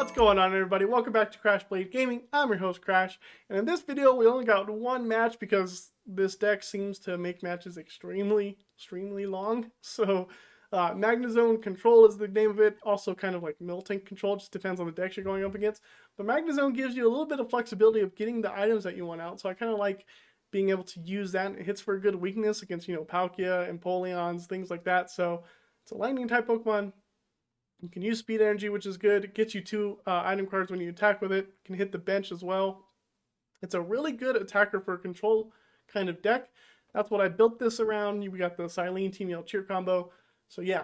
What's going on, everybody? Welcome back to Crash Blade Gaming. I'm your host, Crash, and in this video we only got one match because this deck seems to make matches extremely long. So Magnezone Control is the name of it, also kind of like Miltank Control, just depends on the decks you're going up against. But Magnezone gives you a little bit of flexibility of getting the items that you want out, so I kind of like being able to use that. It hits for a good weakness against, you know, Palkia and Empoleons, things like that. So it's a lightning type Pokemon. You can use speed energy, which is good. It gets you 2 item cards when you attack with it. Can hit the bench as well. It's a really good attacker for a control kind of deck. That's what I built this around. We got the Silene Team Yell Cheer combo. So yeah,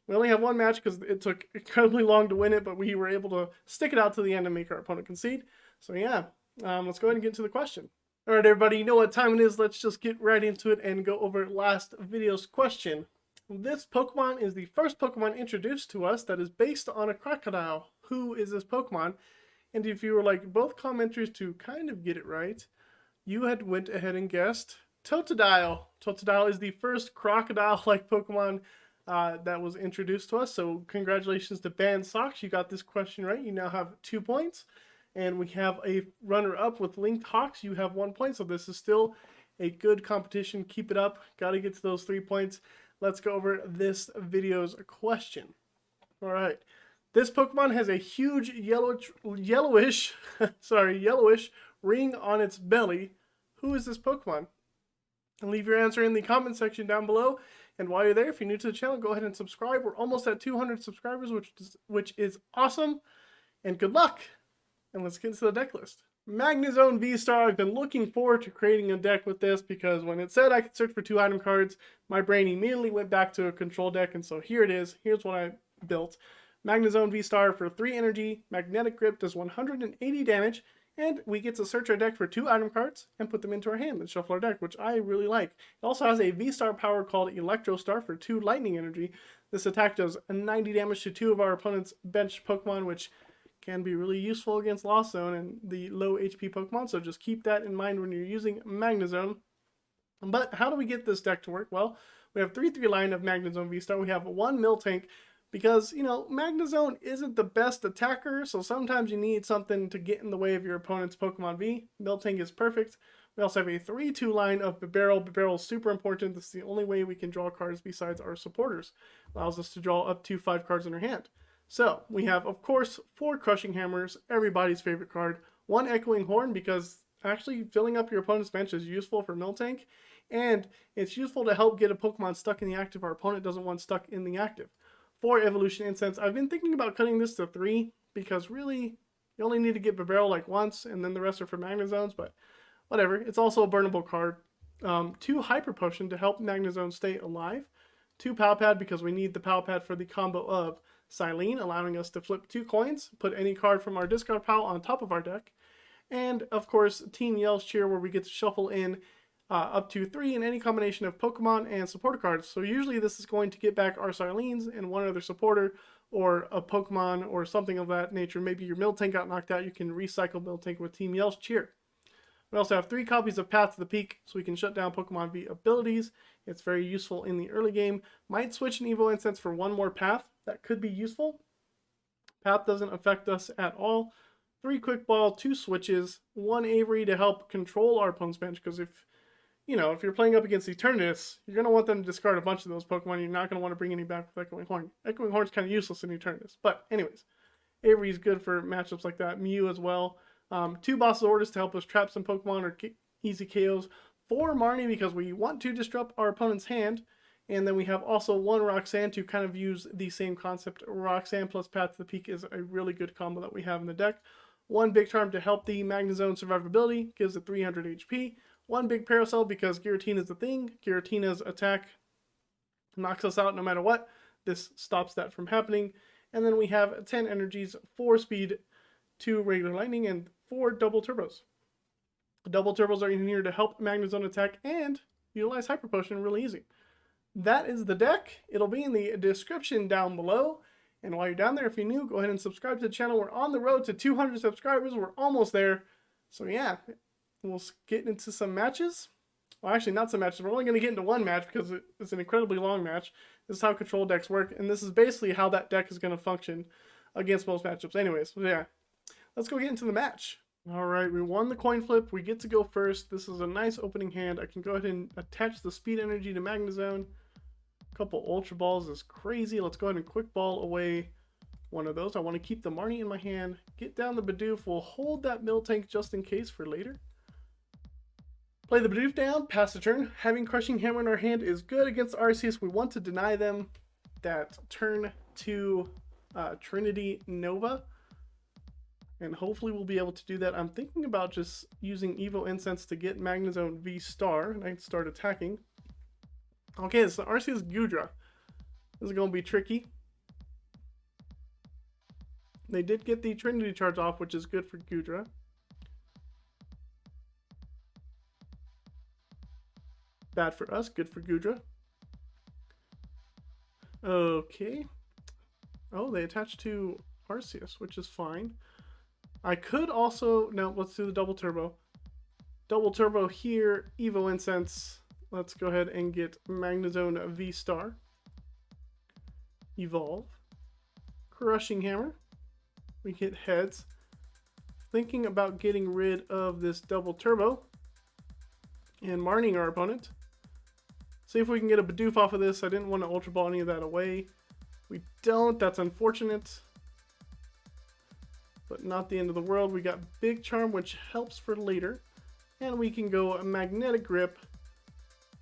we only have one match because it took incredibly long to win it, but we were able to stick it out to the end and make our opponent concede. So yeah, let's go ahead and get into the question. All right, everybody, you know what time it is. Let's just get right into it and go over last video's question. This Pokemon is the first Pokemon introduced to us that is based on a crocodile. Who is this Pokemon? And if you were like both commenters to kind of get it right, you had went ahead and guessed Totodile. Totodile is the first crocodile-like Pokemon that was introduced to us. So congratulations to Ban Socks. You got this question right. You now have 2 points. And we have a runner-up with Linked Hawks. You have 1 point. So this is still a good competition. Keep it up. Got to get to those 3 points. Let's go over this video's question. All right. This Pokemon has a huge yellowish ring on its belly. Who is this Pokemon? And leave your answer in the comment section down below. And while you're there, if you're new to the channel, go ahead and subscribe. We're almost at 200 subscribers, which is awesome. And good luck. And let's get into the deck list. Magnezone VSTAR, I've been looking forward to creating a deck with this because when it said I could search for 2 item cards, my brain immediately went back to a control deck, and so here it is. Here's what I built. Magnezone VSTAR for 3 energy, Magnetic Grip does 180 damage, and we get to search our deck for 2 item cards and put them into our hand and shuffle our deck, which I really like. It also has a VSTAR power called Electro Star for 2 lightning energy. This attack does 90 damage to 2 of our opponent's bench Pokemon, which can be really useful against Lost Zone and the low HP Pokemon, so just keep that in mind when you're using Magnezone. But how do we get this deck to work? Well, we have 3/3 line of Magnezone VSTAR. We have 1 Miltank because, you know, Magnezone isn't the best attacker, so sometimes you need something to get in the way of your opponent's Pokemon V. Miltank is perfect. We also have a 3/2 line of Bibarel. Bibarel is super important. This is the only way we can draw cards besides our supporters. Allows us to draw up to 5 cards in our hand. So, we have, of course, 4 Crushing Hammers, everybody's favorite card. 1 Echoing Horn, because actually filling up your opponent's bench is useful for Miltank. And it's useful to help get a Pokemon stuck in the active our opponent doesn't want stuck in the active. 4 Evolution Incense. I've been thinking about cutting this to 3, because really, you only need to get Bibarel like once, and then the rest are for Magnezones, but whatever. It's also a burnable card. 2 Hyper Potion to help Magnezone stay alive. 2 Pal Pad, because we need the Pal Pad for the combo of Silene, allowing us to flip 2 coins, put any card from our discard pile on top of our deck. And, of course, Team Yell's Cheer, where we get to shuffle in up to 3 in any combination of Pokemon and supporter cards. So usually this is going to get back our Silenes and one other supporter, or a Pokemon, or something of that nature. Maybe your Miltank got knocked out, you can recycle Miltank with Team Yell's Cheer. We also have 3 copies of Path to the Peak, so we can shut down Pokemon V abilities. It's very useful in the early game. Might switch an Evo Incense for 1 more Path. That could be useful. Path doesn't affect us at all. 3 Quick Ball, 2 Switches, 1 Avery to help control our opponent's bench, because if you're playing up against Eternatus, you're going to want them to discard a bunch of those Pokemon. You're not going to want to bring any back with Echoing Horn. Echoing Horn's kind of useless in Eternatus. But anyways, Avery is good for matchups like that. Mew as well. 2 Boss's Orders to help us trap some Pokemon or easy KOs. 4 Marnie because we want to disrupt our opponent's hand. And then we have also 1 Roxanne to kind of use the same concept. Roxanne plus Path to the Peak is a really good combo that we have in the deck. 1 Big Charm to help the Magnezone survivability, gives it 300 HP. 1 Big Parasol because Giratina is the thing. Giratina's attack knocks us out no matter what. This stops that from happening. And then we have 10 energies, 4 speed, 2 regular lightning, and 4 double turbos. Double turbos are in here to help Magnezone attack and utilize Hyper Potion really easy. That is the deck. It'll be in the description down below. And while you're down there, if you're new, go ahead and subscribe to the channel. We're on the road to 200 subscribers. We're almost there. So yeah, we'll get into some matches. Well, actually, not some matches. We're only going to get into 1 match because it's an incredibly long match. This is how control decks work. And this is basically how that deck is going to function. against most matchups. Anyways, so yeah, let's go get into the match. All right, we won the coin flip. We get to go first. This is a nice opening hand. I can go ahead and attach the speed energy to Magnezone. A couple Ultra Balls is crazy. Let's go ahead and quick ball away one of those. I want to keep the Marnie in my hand. Get down the Bidoof. We'll hold that Miltank just in case for later. Play the Bidoof down, pass the turn. Having Crushing Hammer in our hand is good against Arceus. We want to deny them that turn to Trinity Nova. And hopefully we'll be able to do that. I'm thinking about just using Evo Incense to get Magnezone VSTAR, and I can start attacking. Okay, so Arceus Goodra. This is going to be tricky. They did get the Trinity charge off, which is good for Goodra. Bad for us, good for Goodra. Okay. Oh, they attached to Arceus, which is fine. I could also, no, let's do the double turbo. Double turbo here, Evo Incense. Let's go ahead and get Magnezone VSTAR. Evolve. Crushing Hammer. We get heads. Thinking about getting rid of this double turbo and Marning our opponent. See if we can get a Bidoof off of this. I didn't want to Ultra Ball any of that away. We don't, that's unfortunate. But not the end of the world. We got Big Charm, which helps for later. And we can go a Magnetic Grip.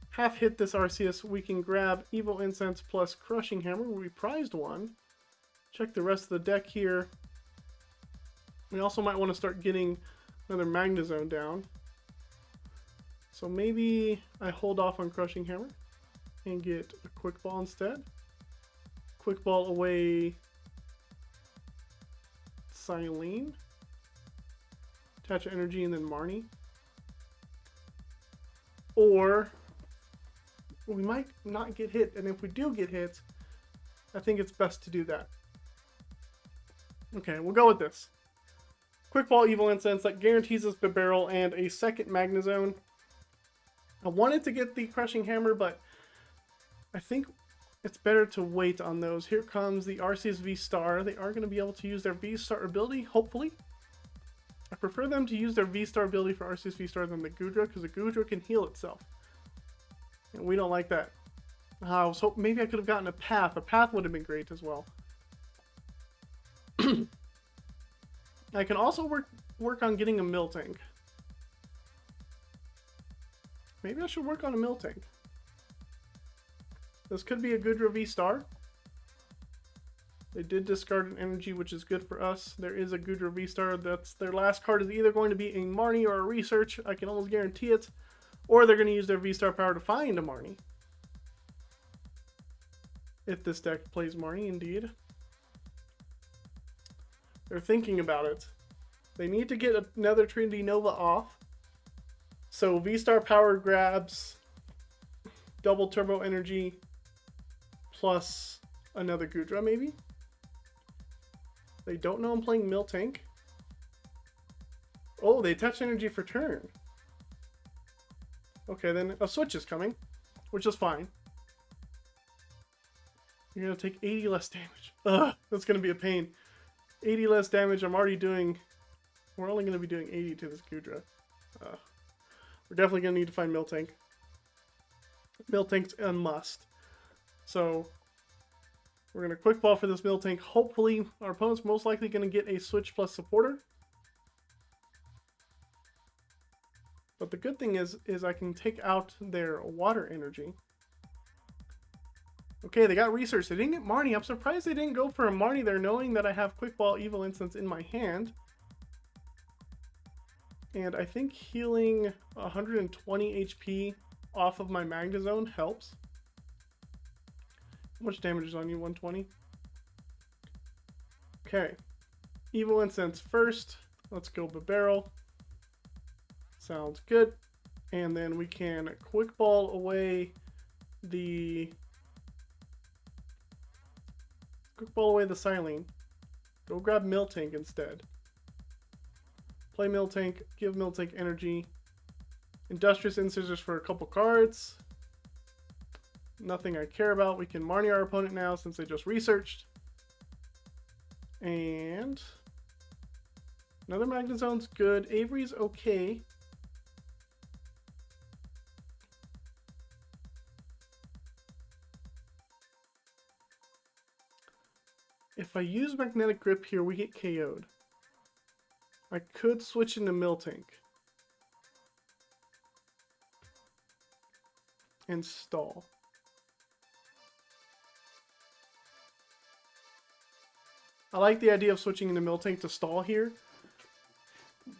Half hit this Arceus. We can grab Evo Incense plus Crushing Hammer. We prized one. Check the rest of the deck here. We also might want to start getting another Magnezone down. So maybe I hold off on Crushing Hammer and get a Quick Ball instead. Quick Ball away Silene. Attach energy and then Marnie. Or we might not get hit, and if we do get hit, I think it's best to do that. Okay, we'll go with this. Quick Ball Evo Incense, that guarantees us Bibarel and a second Magnezone. I wanted to get the Crushing Hammer, but I think it's better to wait on those. Here comes the Arceus VSTAR. They are going to be able to use their VSTAR ability, hopefully. I prefer them to use their VSTAR ability for Arceus VSTAR than the Goodra, because the Goodra can heal itself. And we don't like that. I was hoping maybe I could have gotten a Path. A Path would have been great as well. I can also work on getting a Miltank. Maybe I should work on a Miltank. This could be a Goodra VSTAR. They did discard an energy, which is good for us. There is a Goodra VSTAR. That's their last card is either going to be a Marnie or a Research. I can almost guarantee it. Or they're going to use their VSTAR power to find a Marnie. If this deck plays Marnie, indeed. They're thinking about it. They need to get another Trinity Nova off. So VSTAR power grabs double turbo energy plus another Goodra maybe. They don't know I'm playing Miltank. Oh, they attach energy for turn. Okay, then a switch is coming, which is fine. You're gonna take 80 less damage. Ugh, that's gonna be a pain. 80 less damage. I'm already doing. We're only gonna be doing 80 to this Goodra. We're definitely gonna need to find Miltank. Miltank's a must. So we're gonna quick ball for this Miltank. Hopefully, our opponent's most likely gonna get a Switch plus supporter. But the good thing is I can take out their water energy. Okay, they got Research. They didn't get Marnie. I'm surprised they didn't go for a Marnie there, knowing that I have Quick Ball Evo Incense in my hand. And I think healing 120 HP off of my Magnezone helps. How much damage is on you? 120? Okay. Evo Incense first. Let's go Bibarel. Sounds good. And then we can Quick Ball away the Silene. Go grab Miltank instead. Play Miltank, give Miltank energy. Industrious Incisors for a couple cards. Nothing I care about. We can Marnie our opponent now since they just researched. And another Magnezone's good. Avery's okay. If I use Magnetic Grip here, we get KO'd. I could switch into Miltank and stall. I like the idea of switching into Miltank to stall here.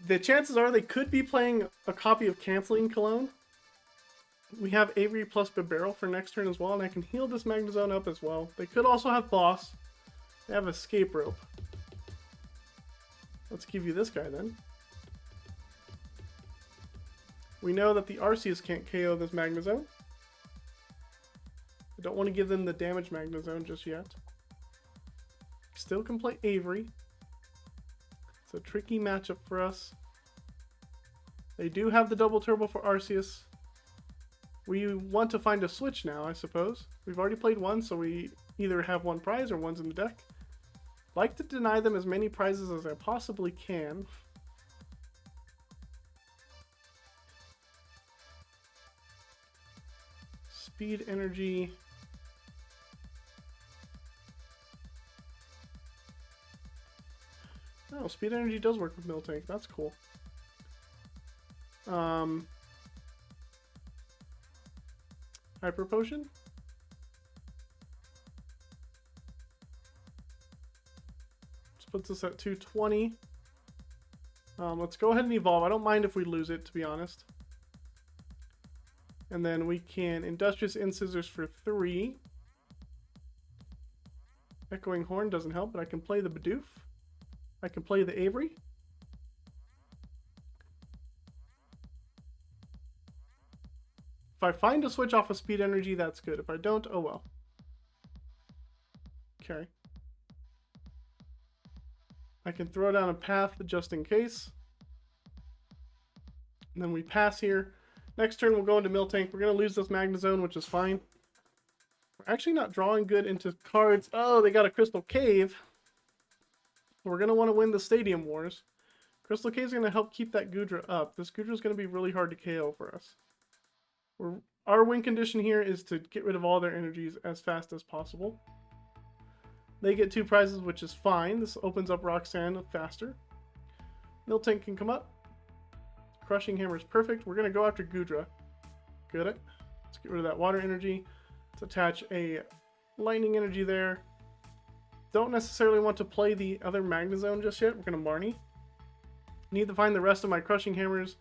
The chances are they could be playing a copy of Canceling Cologne. We have Avery plus Bibarel for next turn as well, and I can heal this Magnezone up as well. They could also have Boss. They have Escape Rope. Let's give you this guy then. We know that the Arceus can't KO this Magnezone. I don't want to give them the damage Magnezone just yet. Still can play Avery. It's a tricky matchup for us. They do have the double turbo for Arceus. We want to find a switch now, I suppose. We've already played one, so we either have one prize or one's in the deck. Like to deny them as many prizes as I possibly can. Speed Energy. Oh, Speed Energy does work with Miltank. That's cool. Hyper Potion. This puts us at 220. Let's go ahead and evolve. I don't mind if we lose it, to be honest. And then we can Industrious Incisors for 3. Echoing Horn doesn't help, but I can play the Bidoof. I can play the Avery. If I find a switch off of Speed Energy, that's good. If I don't, oh well. Okay. I can throw down a path just in case. And then we pass here. Next turn we'll go into Miltank. We're going to lose this Magnezone, which is fine. We're actually not drawing good into cards. Oh, they got a Crystal Cave. We're going to want to win the Stadium Wars. Crystal Cave is going to help keep that Goodra up. This Goodra is going to be really hard to KO for us. Our win condition here is to get rid of all their energies as fast as possible. They get 2 prizes, which is fine. This opens up Roxanne faster. Miltank can come up. Crushing Hammer is perfect. We're going to go after Goodra. Good. Let's get rid of that water energy. Let's attach a lightning energy there. Don't necessarily want to play the other Magnezone just yet. We're going to Marnie. Need to find the rest of my Crushing Hammers.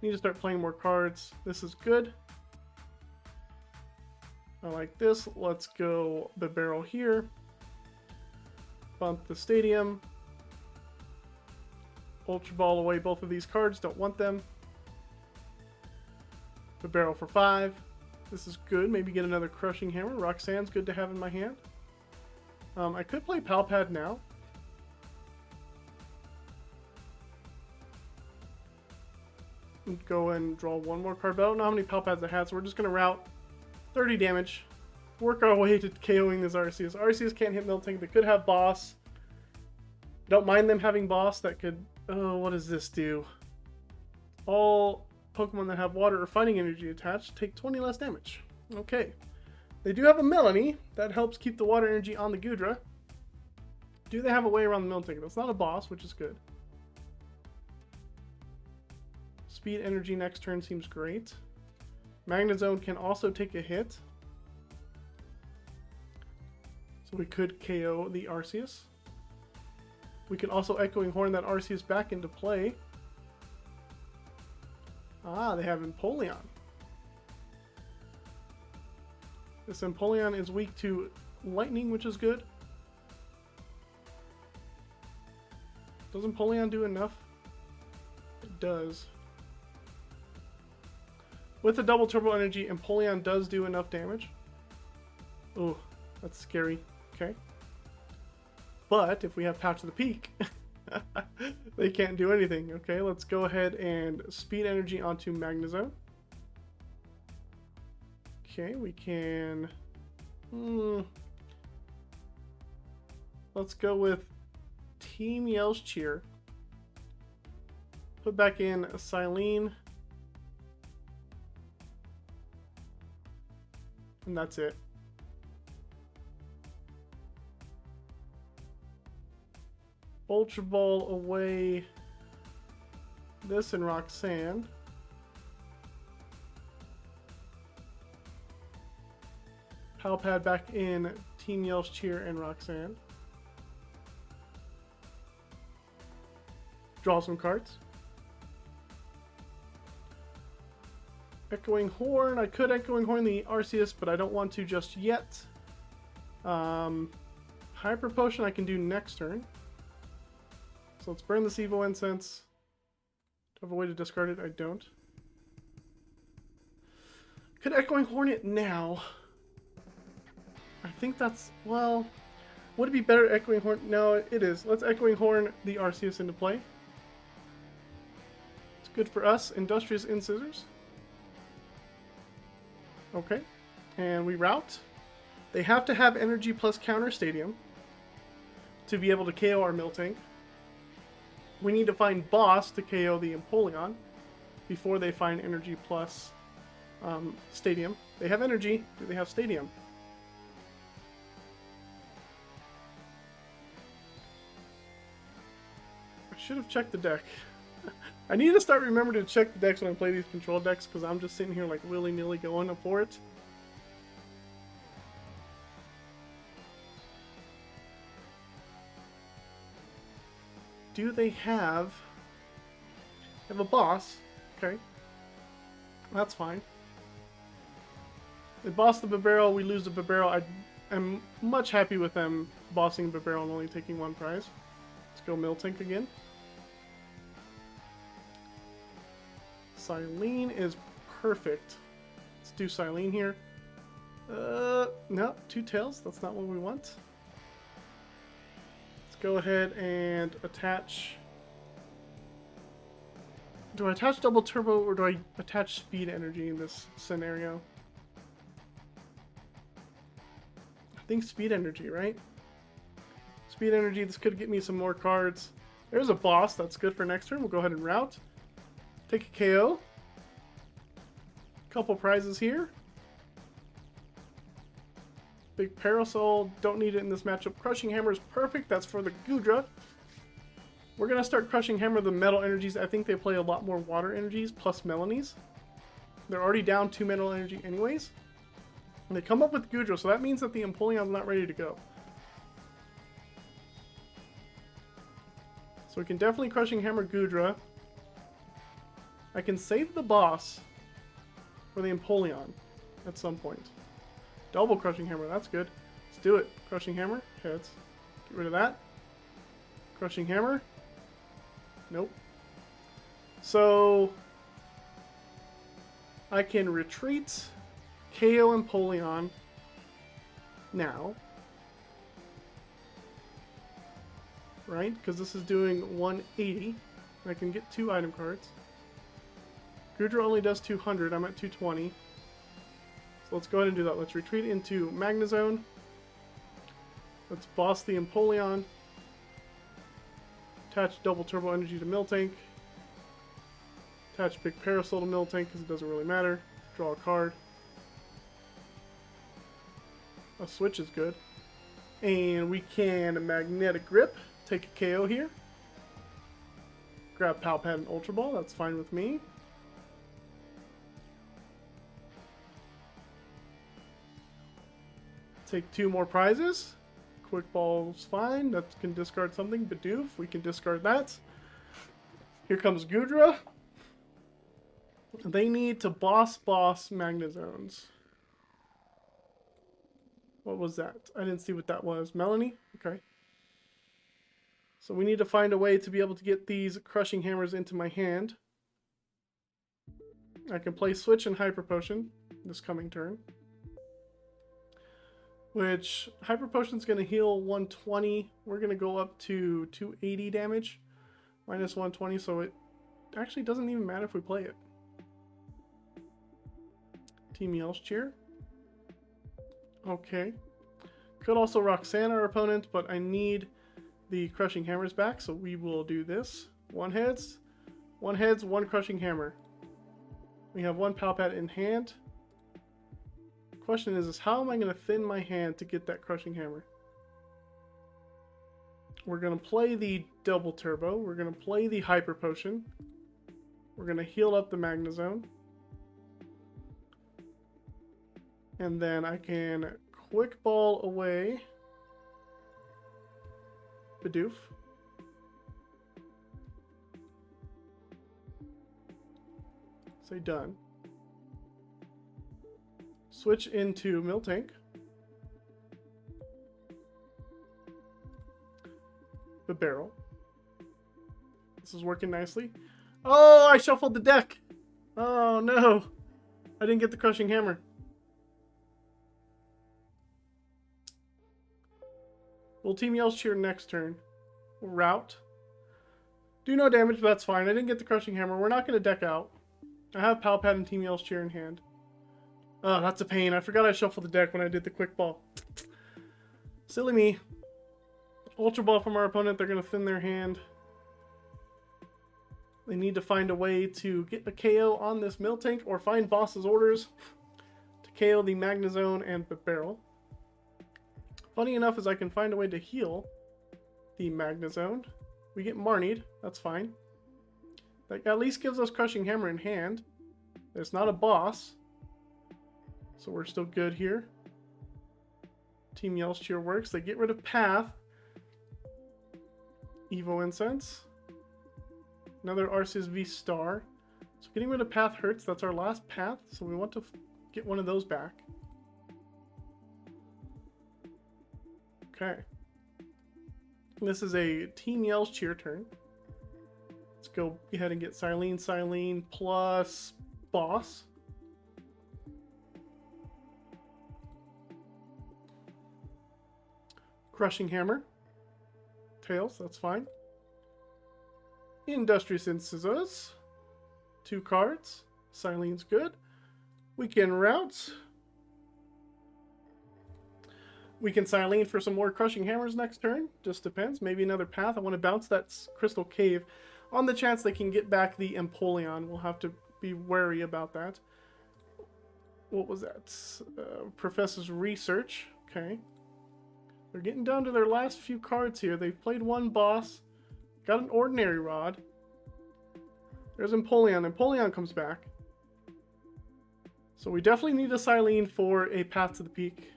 Need to start playing more cards. This is good. I like this. Let's go Bibarel here. Bump the Stadium. Ultra Ball away both of these cards. Don't want them. Bibarel for 5. This is good. Maybe get another Crushing Hammer. Roxanne's good to have in my hand. I could play Palpad now. Go and draw one more card, but I don't know how many Palpads I had, so we're just going to route 30 damage. Work our way to KOing this Arceus. Arceus can't hit Miltank. They could have Boss. Don't mind them having Boss. That could... Oh, what does this do? All Pokemon that have water or fighting energy attached take 20 less damage. Okay. They do have a Melanie. That helps keep the water energy on the Goodra. Do they have a way around the Miltank? That's not a Boss, which is good. Speed Energy next turn seems great. Magnezone can also take a hit. So we could KO the Arceus. We can also Echoing Horn that Arceus back into play. Ah, they have Empoleon. This Empoleon is weak to lightning, which is good. Does Empoleon do enough? It does. With the double turbo energy, Empoleon does do enough damage. Oh, that's scary. Okay. But if we have Pouch of the Peak, they can't do anything. Okay, let's go ahead and speed energy onto Magnezone. Okay, we can... Let's go with Team Yell's Cheer. Put back in a Silene. And that's it. Ultra Ball away. This and Roxanne. Palpad back in Team Yell's Cheer and Roxanne. Draw some cards. Echoing Horn. I could Echoing Horn the Arceus, but I don't want to just yet. Hyper Potion I can do next turn. So let's burn this Evo Incense. Do I have a way to discard it? I don't. Could Echoing Horn it now? I think that's, well, would it be better Echoing Horn? No, it is. Let's Echoing Horn the Arceus into play. It's good for us. Industrious Incisors. Okay. And we route. They have to have energy plus counter stadium to be able to KO our Miltank. We need to find Boss to KO the Empoleon before they find energy plus stadium. They have energy. Do they have stadium? I should have checked the deck. I need to start remembering to check the decks when I play these control decks, because I'm just sitting here like willy-nilly going up for it. Do they have a boss? Okay. That's fine. They boss the Bibarel, we lose the Bibarel. I'm much happy with them bossing Bibarel and only taking one prize. Let's go Miltank again. Silene is perfect. Let's do Silene here. No, 2 tails. That's not what we want. Let's go ahead and attach. Do I attach double turbo or do I attach speed energy in this scenario? I think speed energy, right? Speed energy, this could get me some more cards. There's a boss, that's good for next turn. We'll go ahead and route. Take a KO. Couple prizes here. Big Parasol, don't need it in this matchup. Crushing Hammer is perfect, that's for the Goodra. We're going to start Crushing Hammer the metal energies. I think they play a lot more water energies plus Melanies. They're already down 2 metal energy anyways. And they come up with Goodra, so that means that the Empoleon's not ready to go. So we can definitely Crushing Hammer Goodra. I can save the boss for the Empoleon at some point. Double Crushing Hammer, that's good. Let's do it. Crushing Hammer, heads. Get rid of that. Crushing Hammer. Nope. So I can retreat, KO Empoleon now. Right? Because this is doing 180. I can get 2 item cards. Goodra only does 200. I'm at 220. So let's go ahead and do that. Let's retreat into Magnezone. Let's boss the Empoleon. Attach double turbo energy to Miltank. Attach Big Parasol to Miltank because it doesn't really matter. Draw a card. A switch is good. And we can Magnetic Grip. Take a KO here. Grab Palpad and Ultra Ball. That's fine with me. Take 2 more prizes. Quick Ball's fine. That can discard something. Bidoof, we can discard that. Here comes Goodra. They need to boss Magnezones. What was that? I didn't see what that was. Melanie? Okay. So we need to find a way to be able to get these Crushing Hammers into my hand. I can play Switch and Hyper Potion this coming turn. Which, Hyper Potion's going to heal 120. We're going to go up to 280 damage. Minus 120, so it actually doesn't even matter if we play it. Team Yell's Cheer. Okay. Could also Roxanne our opponent, but I need the Crushing Hammers back, so we will do this. One heads, one Crushing Hammer. We have one Pal Pad in hand. Question is how am I going to thin my hand to get that Crushing Hammer? We're going to play the double turbo. We're going to play the Hyper Potion. We're going to heal up the Magnezone. And then I can quick ball away Bidoof. Say done. Switch into Miltank. Bibarel. This is working nicely. Oh, I shuffled the deck. Oh no. I didn't get the Crushing Hammer. We'll Team Yell's Cheer next turn. We'll route. Do no damage, but that's fine. I didn't get the Crushing Hammer. We're not going to deck out. I have Pal Pad and Team Yell's Cheer in hand. Oh, that's a pain. I forgot I shuffled the deck when I did the quick ball. Silly me. Ultra Ball from our opponent. They're going to thin their hand. They need to find a way to get a KO on this Miltank or find boss's orders to KO the Magnezone and Bibarel. Funny enough is I can find a way to heal the Magnezone. We get Marnied. That's fine. That at least gives us Crushing Hammer in hand. It's not a boss. So we're still good here. Team Yell's Cheer works. They get rid of Path. Evo Incense. Another Arceus VSTAR. So getting rid of Path hurts. That's our last Path. So we want to get one of those back. Okay. This is a Team Yell's Cheer turn. Let's go ahead and get Silene plus boss. Crushing Hammer. Tails, that's fine. Industrious Incisors. 2 cards. Silene's good. We can route. We can Silene for some more Crushing Hammers next turn. Just depends. Maybe another Path. I want to bounce that Crystal Cave on the chance they can get back the Empoleon. We'll have to be wary about that. What was that? Professor's Research. Okay. They're getting down to their last few cards here. They've played one boss. Got an Ordinary Rod. There's Empoleon. Empoleon comes back. So we definitely need a Silene for a Path to the Peak.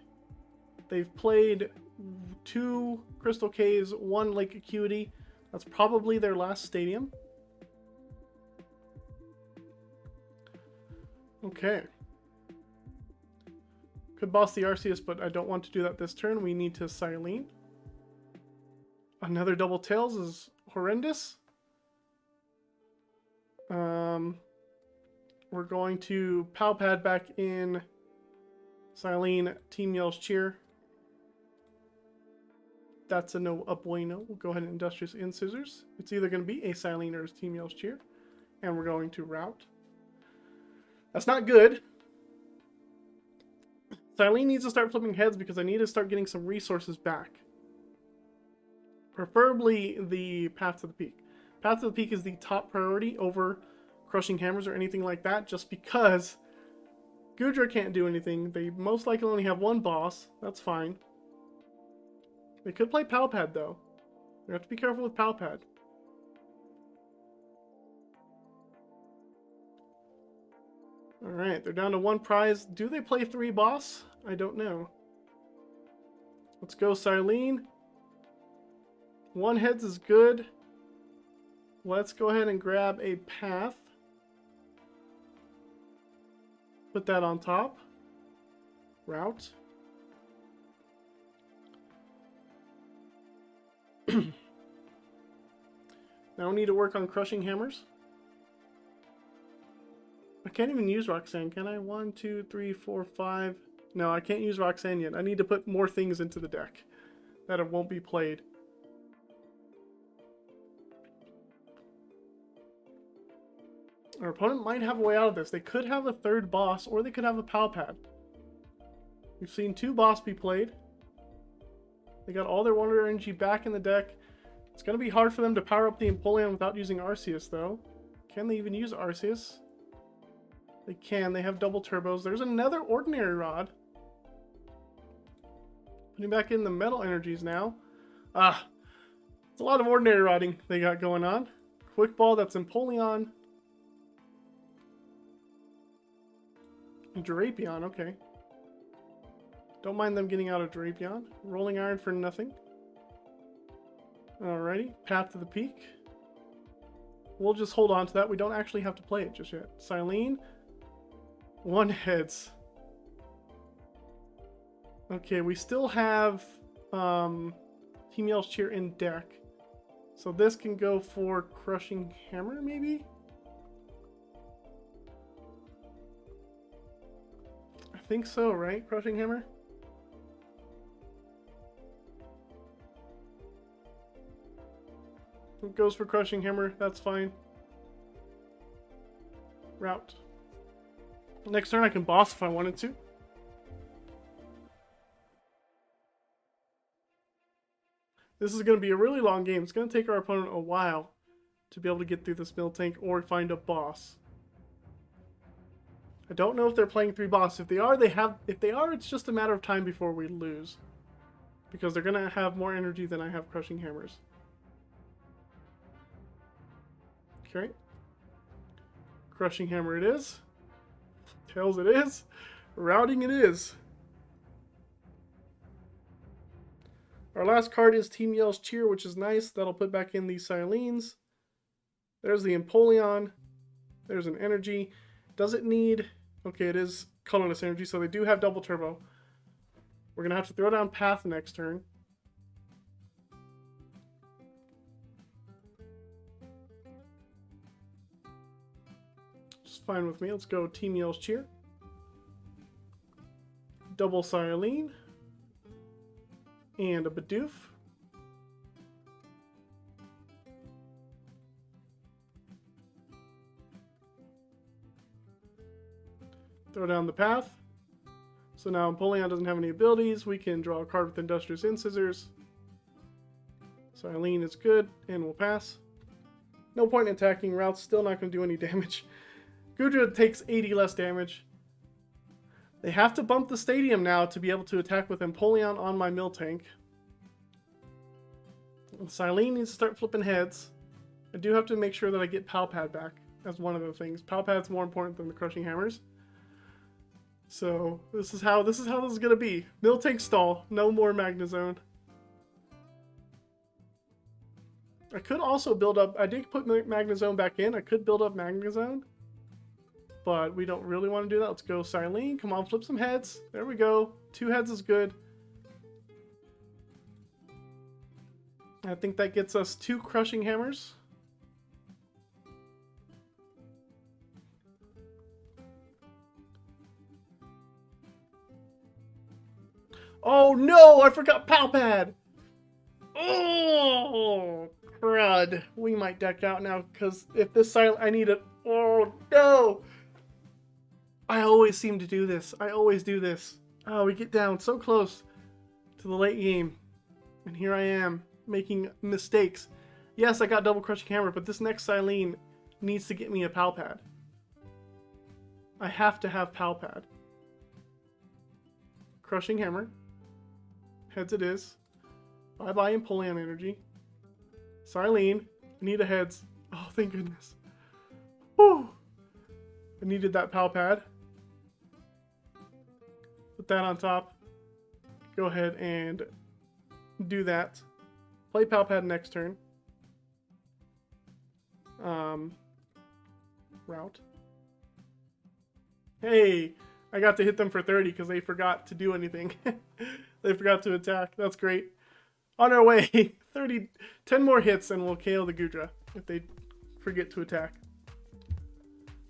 They've played 2 Crystal Caves, 1 Lake Acuity. That's probably their last stadium. Okay. Could boss the Arceus, but I don't want to do that this turn. We need to Silene. Another double Tails is horrendous. We're going to Pal Pad back in Silene, Team Yell's Cheer. That's a no bueno. We'll go ahead and Industrious Incisors. It's either going to be a Silene or a Team Yell's Cheer. And we're going to route. That's not good. Silene needs to start flipping heads because I need to start getting some resources back. Preferably the Path to the Peak. Path to the Peak is the top priority over Crushing Hammers or anything like that, just because Goodra can't do anything. They most likely only have 1 boss. That's fine. They could play Pal Pad though. We have to be careful with Pal Pad. Alright, they're down to 1 prize. Do they play 3 boss? I don't know. Let's go Silene. 1 heads is good. Let's go ahead and grab a Path. Put that on top. Route. Now we need to work on Crushing Hammers. I can't even use Roxanne, can I? 1, 2, 3, 4, 5. No, I can't use Roxanne yet. I need to put more things into the deck that won't be played. Our opponent might have a way out of this. They could have a 3rd boss, or they could have a Pal Pad. We've seen 2 boss be played. They got all their Wonder Energy back in the deck. It's going to be hard for them to power up the Empoleon without using Arceus, though. Can they even use Arceus? They can. They have double turbos. There's another Ordinary Rod. Putting back in the metal energies now. Ah, it's a lot of Ordinary Rodding they got going on. Quick Ball, that's Empoleon. Drapion, okay. Don't mind them getting out of Drapion. Rolling Iron for nothing. Alrighty, Path to the Peak. We'll just hold on to that. We don't actually have to play it just yet. Silene. 1 heads. Okay, we still have Team Yell's Cheer in deck. So this can go for Crushing Hammer, maybe? I think so, right? Crushing Hammer? It goes for Crushing Hammer, that's fine. Route. Next turn I can boss if I wanted to. This is going to be a really long game. It's going to take our opponent a while to be able to get through this Miltank or find a boss. I don't know if they're playing 3 bosses. If they are, it's just a matter of time before we lose. Because they're going to have more energy than I have Crushing Hammers. Okay. Crushing Hammer it is. Tails it is. Routing it is. Our last card is Team Yell's Cheer, which is nice. That'll put back in the Silenes. There's the Empoleon. There's an energy. Does it need... Okay, it is colorless energy, so they do have double turbo. We're going to have to throw down Path next turn. Just fine with me. Let's go Team Yell's Cheer. Double Silene. And a Bidoof. Throw down the Path. So now Empoleon doesn't have any abilities. We can draw a card with Industrious Incisors. Silene is good, and we'll pass. No point in attacking. Route's still not going to do any damage. Gudra takes 80 less damage. They have to bump the stadium now to be able to attack with Empoleon on my Miltank. Silene needs to start flipping heads. I do have to make sure that I get Palpad back. That's one of the things. Palpad's more important than the Crushing Hammers. So this is how this is gonna be. Miltank stall. No more Magnezone. I could also build up. I did put Magnezone back in. I could build up Magnezone. But we don't really want to do that. Let's go Silene. Come on, flip some heads. There we go. 2 heads is good. I think that gets us 2 Crushing Hammers. Oh no, I forgot Palpad! Oh, crud. We might deck out now, because if this I need it. Oh no! I always seem to do this. I always do this. Oh, we get down so close to the late game. And here I am, making mistakes. Yes, I got double Crushing Hammer, but this next Silene needs to get me a Palpad. I have to have Palpad. Crushing Hammer. Heads it is. Bye-bye Empoleon energy. Silene. I need a heads. Oh, thank goodness. Whew. I needed that Palpad. Put that on top. Go ahead and do that. Play Palpad next turn. Route. Hey, I got to hit them for 30 because they forgot to do anything. They forgot to attack. That's great. On our way. 10 more hits and we'll KO the Gudra if they forget to attack.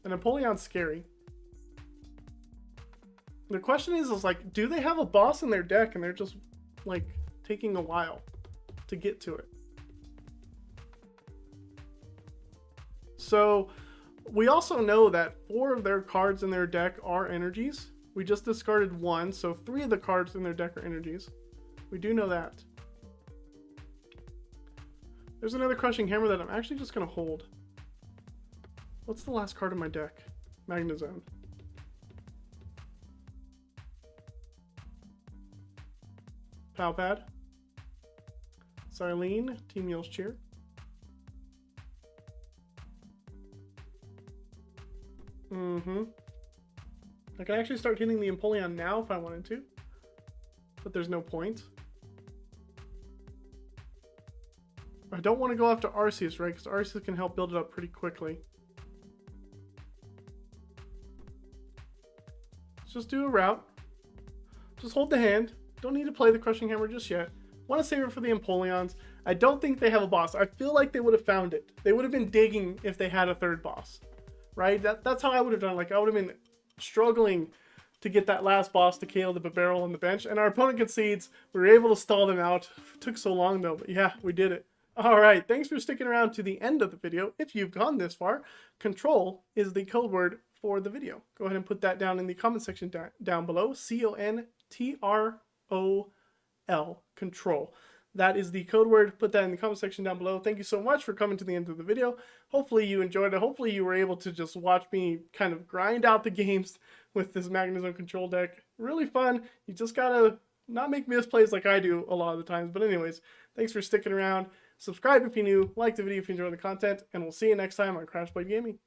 And Empoleon's scary. The question is like, do they have a boss in their deck and they're just like taking a while to get to it? So we also know that 4 of their cards in their deck are energies. We just discarded 1, so 3 of the cards in their deck are energies. We do know that. There's another Crushing Hammer that I'm actually just going to hold. What's the last card in my deck? Magnezone. Palpad. Silene, Team Yell's Cheer. I can actually start hitting the Empoleon now if I wanted to, but there's no point. I don't want to go after Arceus, right? Because Arceus can help build it up pretty quickly. Let's just do a route. Just hold the hand. Don't need to play the Crushing Hammer just yet. Want to save it for the Empoleons. I don't think they have a boss. I feel like they would have found it. They would have been digging if they had a third boss, right? That's how I would have done. Like, I would have been struggling to get that last boss to KO the Bibarel on the bench, and our opponent concedes. We were able to stall them out. It took so long though, but yeah, we did it. All right, thanks for sticking around to the end of the video. If you've gone this far, control is the code word for the video. Go ahead and put that down in the comment section down below. CONTROL, control. That is the code word. Put that in the comment section down below. Thank you so much for coming to the end of the video. Hopefully you enjoyed it. Hopefully you were able to just watch me kind of grind out the games with this Magnezone control deck. Really fun. You just gotta not make misplays like I do a lot of the times. But anyways, thanks for sticking around. Subscribe if you're new. Like the video if you enjoy the content. And we'll see you next time on Crash Blade Gaming.